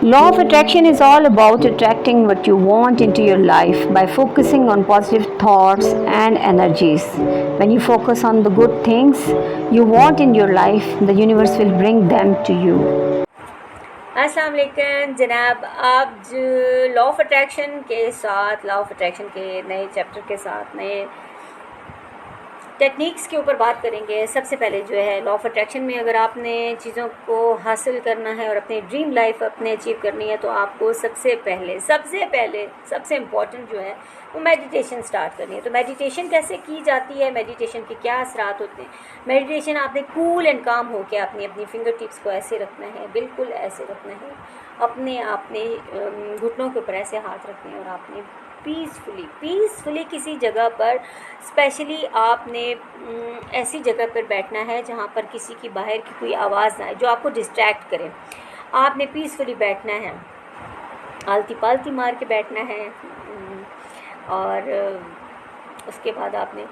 Law of attraction is all about attracting what you want into your life by focusing on positive thoughts and energies. When you focus on the good things you want in your life, the universe will bring them to you. अस्सलाम वालेकुम जनाब, आप जो law of attraction के नए chapter के साथ नए टेक्निक्स के ऊपर बात करेंगे। सबसे पहले जो है लॉ ऑफ अट्रैक्शन में अगर आपने चीज़ों को हासिल करना है और अपनी ड्रीम लाइफ अपने अचीव करनी है तो आपको सबसे सबसे इम्पॉर्टेंट जो है वो मेडिटेशन स्टार्ट करनी है। तो मेडिटेशन कैसे की जाती है, मेडिटेशन के क्या असरात होते हैं। मेडिटेशन आपने कूल एंड काम होकर अपनी फिंगर टिप्स को ऐसे रखना है, बिल्कुल ऐसे रखना है, अपने घुटनों के ऊपर ऐसे हाथ रखने हैं और आपने पीसफुली किसी जगह पर, स्पेशली आपने ऐसी जगह पर बैठना है जहाँ पर किसी की बाहर की कोई आवाज़ ना आए जो आपको डिस्ट्रैक्ट करे। आपने पीसफुली बैठना है, आलती पालती मार के बैठना है और उसके बाद आपने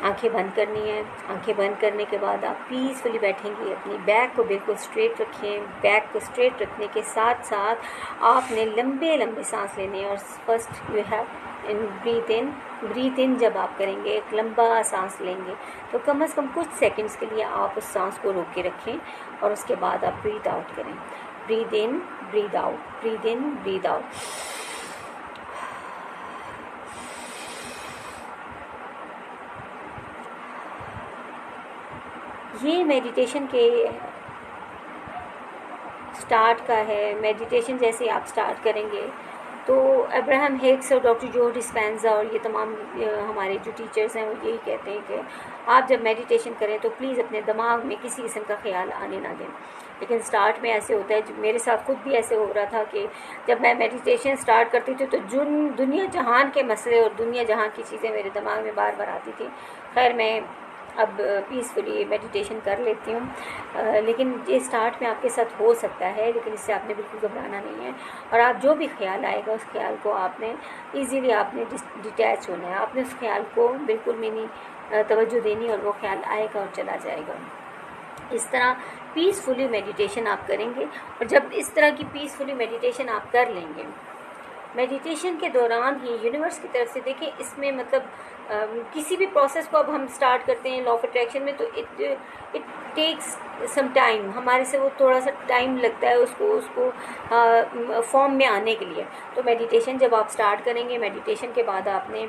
आंखें बंद करनी है। आंखें बंद करने के बाद आप पीसफुली बैठेंगे, अपनी बैक को बिल्कुल स्ट्रेट रखें। बैक को स्ट्रेट रखने के साथ साथ आपने लंबे लंबे सांस लेने हैं और फर्स्ट यू हैव ब्रीथ इन जब आप करेंगे, एक लंबा सांस लेंगे तो कम से कम कुछ सेकंड्स के लिए आप उस सांस को रोक के रखें और उसके बाद आप ब्रीथ आउट करें। ब्रीथ इन, ब्रीथ आउट, ब्रीथ इन, ब्रीथ आउट। ये मेडिटेशन के स्टार्ट का है। मेडिटेशन जैसे आप स्टार्ट करेंगे तो अब्राहम हिक्स और डॉक्टर जो डिस्पेंजा और ये तमाम हमारे जो टीचर्स हैं वो यही कहते हैं कि आप जब मेडिटेशन करें तो प्लीज़ अपने दिमाग में किसी किस्म का ख्याल आने ना दें। लेकिन स्टार्ट में ऐसे होता है, मेरे साथ खुद भी ऐसे हो रहा था कि जब मैं मेडिटेशन स्टार्ट करती थी तो दुनिया जहान के मसले और दुनिया जहान की चीज़ें मेरे दिमाग में बार बार आती थी। खैर मैं अब पीसफुली मेडिटेशन कर लेती हूँ, लेकिन ये स्टार्ट में आपके साथ हो सकता है, लेकिन इससे आपने बिल्कुल घबराना नहीं है। और आप जो भी ख्याल आएगा उस ख्याल को आपने ईज़िली आपने डिटैच होना है। आपने उस ख्याल को बिल्कुल भी नहीं तवज्जो देनी और वो ख्याल आएगा और चला जाएगा। इस तरह पीसफुली मेडिटेशन आप करेंगे और जब इस तरह की पीसफुली मेडिटेशन आप कर लेंगे, मेडिटेशन के दौरान ही यूनिवर्स की तरफ से देखिए, इसमें मतलब किसी भी प्रोसेस को अब हम स्टार्ट करते हैं लॉ ऑफ अट्रैक्शन में तो इट टेक्स सम टाइम, हमारे से वो थोड़ा सा टाइम लगता है उसको फॉर्म में आने के लिए। तो मेडिटेशन जब आप स्टार्ट करेंगे, मेडिटेशन के बाद आपने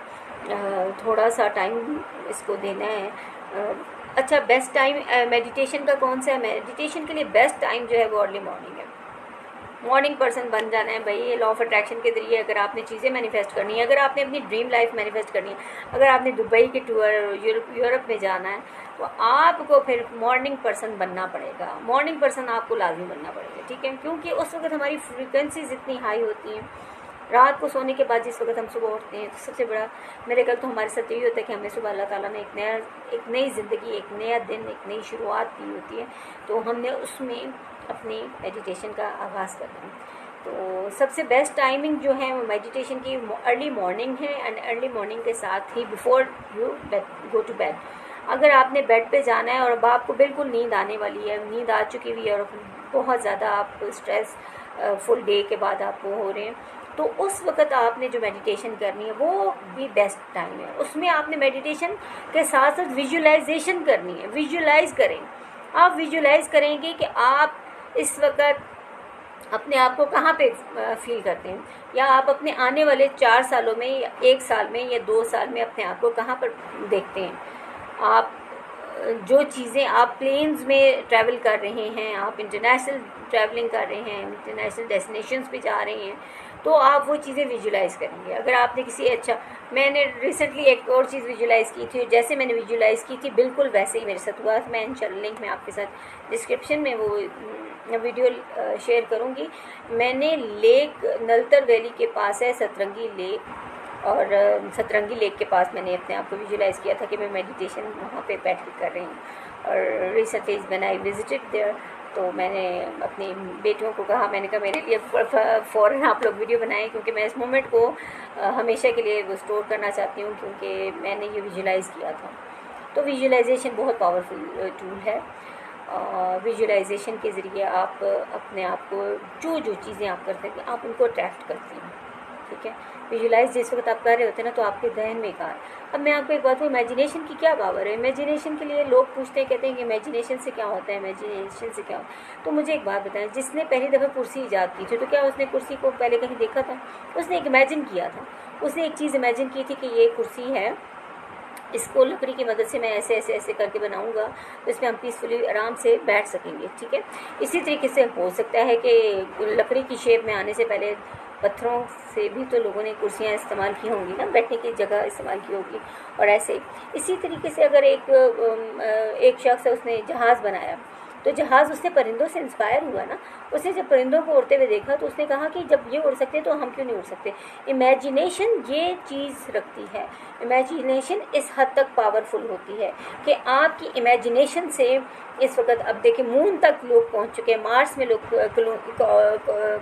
थोड़ा सा टाइम इसको देना है। अच्छा, बेस्ट टाइम मेडिटेशन का कौन सा है? मेडिटेशन के लिए बेस्ट टाइम जो है वो अर्ली मॉर्निंग है। मॉर्निंग पर्सन बन जाना है भाई। ये लॉ ऑफ अट्रैक्शन के ज़रिए अगर आपने चीज़ें मैनिफेस्ट करनी है, अगर आपने अपनी ड्रीम लाइफ मैनिफेस्ट करनी है, अगर आपने दुबई के टूर यूरोप में जाना है तो आपको फिर मॉर्निंग पर्सन बनना पड़ेगा। मॉर्निंग पर्सन आपको लाजमी बनना पड़ेगा, ठीक है, क्योंकि उस वक्त हमारी फ्रिक्वेंसीज इतनी हाई होती हैं। रात को सोने के बाद जिस वक्त हम सुबह उठते हैं तो सबसे बड़ा मेरे ख्याल तो हमारे साथ यही होता है कि हमें सुबह अल्लाह ताला ने एक नई ज़िंदगी, एक नया दिन, एक नई शुरुआत दी होती है, तो हमने उसमें अपनी मेडिटेशन का आगाज़ करना है। तो सबसे बेस्ट टाइमिंग जो है वो मेडिटेशन की अर्ली मॉर्निंग है एंड अर्ली मॉर्निंग के साथ ही before you go to bed. अगर आपने बेड पे जाना है और अब आपको बिल्कुल नींद आने वाली है, नींद आ चुकी हुई है और बहुत ज़्यादा आप स्ट्रेस फुल डे के बाद आपको हो रहे हैं, तो उस वक्त आपने जो मेडिटेशन करनी है वो भी बेस्ट टाइम है। उसमें आपने मेडिटेशन के साथ साथ विजुअलाइजेशन करनी है। विजुअलाइज करें, आप विजुअलाइज करेंगे कि आप इस वक्त अपने आप को कहाँ पे फील करते हैं, या आप अपने आने वाले 4 सालों में या 1 साल में या 2 साल में अपने आप को कहाँ पर देखते हैं। आप जो चीज़ें, आप प्लेन्स में ट्रैवल कर रहे हैं, आप इंटरनेशनल ट्रैवलिंग कर रहे हैं, इंटरनेशनल डेस्टिनेशंस पे जा रहे हैं, तो आप वो चीज़ें विजुलाइज़ करेंगे। अगर आपने मैंने रिसेंटली एक और चीज़ विजुलाइज़ की थी, जैसे मैंने विजुलाइज़ की थी बिल्कुल वैसे ही मेरे साथ हुआ। मैं इंशाल्लाह लिंक में आपके साथ डिस्क्रिप्शन में वो वीडियो शेयर करूँगी। मैंने लेक नलतर वैली के पास है सतरंगी लेक, और सतरंगी लेक के पास मैंने अपने आप को विजुलाइज़ किया था कि मैं मेडिटेशन वहाँ पे बैठ के कर रही हूँ। और recently when I visited there, तो मैंने अपनी बेटियों को कहा, मैंने कहा मेरे लिए फ़ौरन आप लोग वीडियो बनाएं, क्योंकि मैं इस मोमेंट को हमेशा के लिए वो स्टोर करना चाहती हूँ, क्योंकि मैंने ये विजुलाइज़ किया था। तो विजुलाइजेशन बहुत पावरफुल टूल है। विजुलाइजेशन के ज़रिए आप अपने आप को जो चीज़ें आप करते हैं आप उनको अट्रैक्ट करती हैं, ठीक है। विजुलाइज जिस वक्त आप कर रहे होते हैं ना तो आपके जहन में कार। अब मैं आपको एक बात कहूँ, इमेजिनेशन की क्या पावर है। इमेजिनेशन के लिए लोग पूछते हैं, कहते हैं कि इमेजिनेशन से क्या होता है, इमेजिनेशन से क्या होता है। तो मुझे एक बात बताएं, जिसने पहली दफ़ा कुर्सी ईजाद की थी तो क्या उसने कुर्सी को पहले कहीं देखा था? उसने एक इमेजिन किया था, उसने एक चीज़ इमेजिन की थी कि ये कुर्सी है, इसको लकड़ी की मदद से मैं ऐसे ऐसे ऐसे करके बनाऊंगा तो इसमें हम पीसफुली आराम से बैठ सकेंगे, ठीक है। इसी तरीके से हो सकता है कि लकड़ी की शेप में आने से पहले पत्थरों से भी तो लोगों ने कुर्सियाँ इस्तेमाल की होंगी ना, बैठने की जगह इस्तेमाल की होगी। और ऐसे इसी तरीके से अगर एक शख्स है, उसने जहाज़ बनाया तो जहाज़ उससे परिंदों से इंस्पायर हुआ ना। उसने जब परिंदों को उड़ते हुए देखा तो उसने कहा कि जब ये उड़ सकते हैं तो हम क्यों नहीं उड़ सकते। इमेजिनेशन ये चीज़ रखती है, इमेजिनेशन इस हद तक पावरफुल होती है कि आपकी इमेजिनेशन से इस वक्त अब देखिए मून तक लोग पहुंच चुके हैं, मार्स में लोग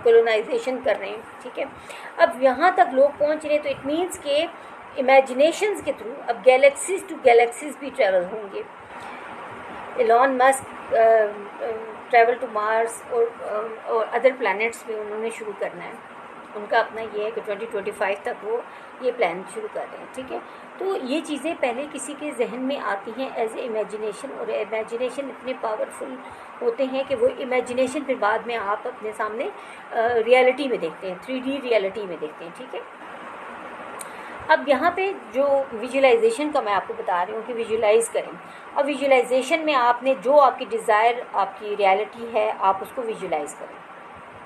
कोलोनाइजेशन कर रहे हैं, ठीक है। अब यहाँ तक लोग पहुंच रहे हैं तो इट मीन्स के इमेजिनेशंस के थ्रू अब गैलेक्सीज टू गैलेक्सीज भी ट्रैवल होंगे। Elon Musk travel to Mars और अदर प्लैनेट्स भी उन्होंने शुरू करना है। उनका अपना ये है कि 2025 तक वो ये प्लान शुरू कर रहे हैं, ठीक है। तो ये चीज़ें पहले किसी के जहन में आती हैं एज ए इमेजिनेशन, और इमेजिनेशन इतने पावरफुल होते हैं कि वो इमेजिनेशन फिर बाद में आप अपने सामने रियलिटी में देखते हैं, 3D रियलिटी में देखते हैं, ठीक है। अब यहाँ पे जो विजुलाइजेशन का मैं आपको बता रही हूँ कि विजुलाइज करें। अब विजुलाइजेशन में आपने जो आपकी डिज़ायर, आपकी रियलिटी है, आप उसको विजुलाइज करें,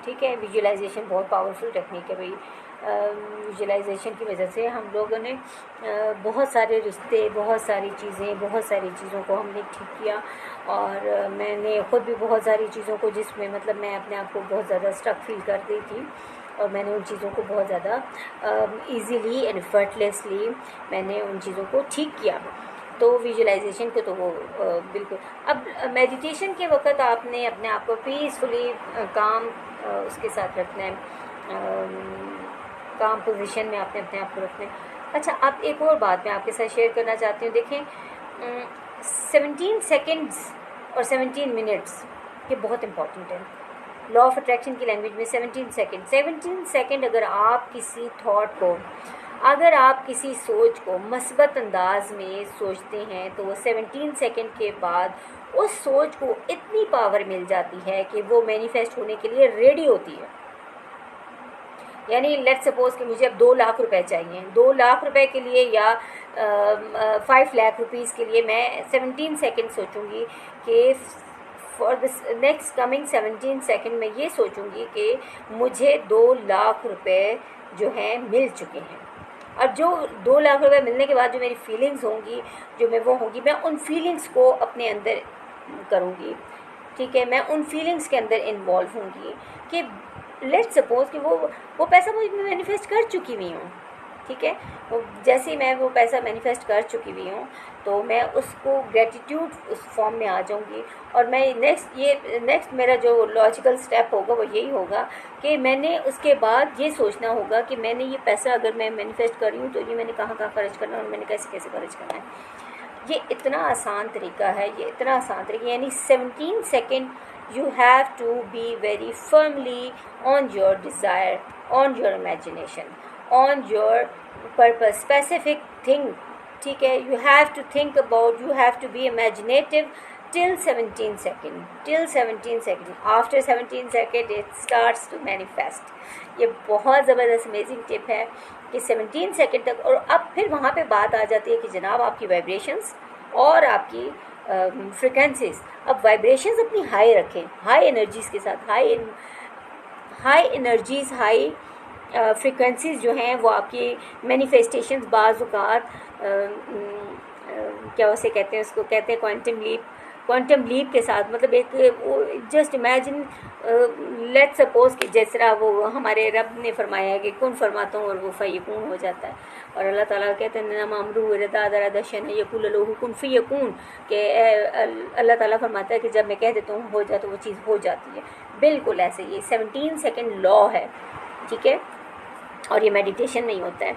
ठीक है। विजुलाइजेशन बहुत पावरफुल टेक्निक है भाई। विजुलाइजेशन की वजह से हम लोगों ने बहुत सारे रिश्ते, बहुत सारी चीज़ें, बहुत सारी चीज़ों को हमने ठीक किया। और मैंने ख़ुद भी बहुत सारी चीज़ों को, जिसमें मतलब मैं अपने आप को बहुत ज़्यादा स्टक फील करती थी, और मैंने उन चीज़ों को बहुत ज़्यादा ईज़िली एंड एफर्टलेसली मैंने उन चीज़ों को ठीक किया। तो विजुलाइजेशन को तो वो बिल्कुल। अब मेडिटेशन के वक्त आपने अपने आप को पीसफुली काम उसके साथ रखना है, काम पोजीशन में आपने अपने आप को रखना है। अच्छा, आप एक और बात मैं आपके साथ शेयर करना चाहती हूँ। देखें 17 सेकेंड्स और 17 मिनट्स ये बहुत इम्पॉर्टेंट है। लॉ ऑफ अट्रैक्शन की लैंग्वेज में 17 सेकेंड अगर आप किसी थॉट को, अगर आप किसी सोच को मस्बत अंदाज में सोचते हैं तो वो 17 सेकेंड के बाद उस सोच को इतनी पावर मिल जाती है कि वो मैनिफेस्ट होने के लिए रेडी होती है। यानी लेट्स सपोज कि मुझे अब 2 लाख रुपए चाहिए, 2 लाख रुपए के लिए या 5 लाख रुपीज़ के लिए मैं 17 सेकेंड सोचूंगी कि for this next coming 17 second में ये सोचूंगी कि मुझे 2 लाख रुपए जो हैं मिल चुके हैं। अब जो 2 लाख रुपए मिलने के बाद जो मेरी फीलिंग्स होंगी, जो मैं वो होंगी, मैं उन फीलिंग्स को अपने अंदर करूँगी, ठीक है। मैं उन फीलिंग्स के अंदर इन्वॉल्व होंगी कि लेट्स सपोज कि वो पैसा मुझे मैनिफेस्ट कर चुकी हुई हूँ, ठीक है। वो जैसे ही मैं वो पैसा मैनिफेस्ट कर चुकी हुई हूँ तो मैं उसको ग्रेटिट्यूड उस फॉर्म में आ जाऊँगी। और मैं नेक्स्ट मेरा जो लॉजिकल स्टेप होगा वो यही होगा कि मैंने उसके बाद ये सोचना होगा कि मैंने ये पैसा अगर मैं मैनिफेस्ट कर रही हूँ तो ये मैंने कहाँ कहाँ खर्च करना है और मैंने कैसे कैसे खर्च करना है। ये इतना आसान तरीका है, ये इतना आसान तरीका, यानी 17 second you have to be very firmly on your desire, on your imagination, on your purpose, specific thing, ठीक है। you have to think about, you have to be imaginative till 17 second, after 17 second it starts to manifest। ये बहुत ज़बरदस्त amazing tip है कि 17 second तक। और अब फिर वहाँ पे बात आ जाती है कि जनाब आपकी वाइब्रेशंस और आपकी फ्रिक्वेंसीज, अब वाइब्रेशंस अपनी हाई रखें, हाई एनर्जीज़ के साथ, हाई एनर्जीज़, हाई फ्रिक्वेंसीज जो हैं वो आपकी मैनिफेस्टेशंस बाज़-औक़ात क्या उसे कहते हैं, उसको कहते हैं क्वांटम लीप के साथ। मतलब एक वो जस्ट इमेजिन, लेट्स सपोज कि जिस तरह वो हमारे रब ने फरमाया है कि कुन फरमाता हूँ और वो फ़यकून हो जाता है। और अल्लाह ताला कहते हैं नम अमरू रदादशन यकुल लहू कुन फ़यकून, कि अल्लाह ताला फरमाता है कि जब मैं कह देता हूँ हो जा तो वो चीज़ हो जाती है। बिल्कुल ऐसे ये 17 सेकेंड लॉ है, ठीक है। और ये मेडिटेशन में ही होता है,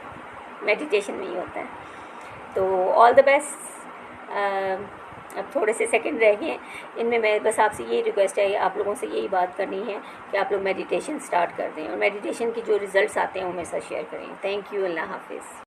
मेडिटेशन में ही होता है। तो ऑल द बेस्ट। अब थोड़े से सेकंड रह गए हैं, इनमें मैं बस आपसे यही रिक्वेस्ट है, आप लोगों से यही बात करनी है कि आप लोग मेडिटेशन स्टार्ट कर दें और मेडिटेशन की जो रिज़ल्ट्स आते हैं वो मेरे साथ शेयर करें। थैंक यू, अल्लाह हाफिज़।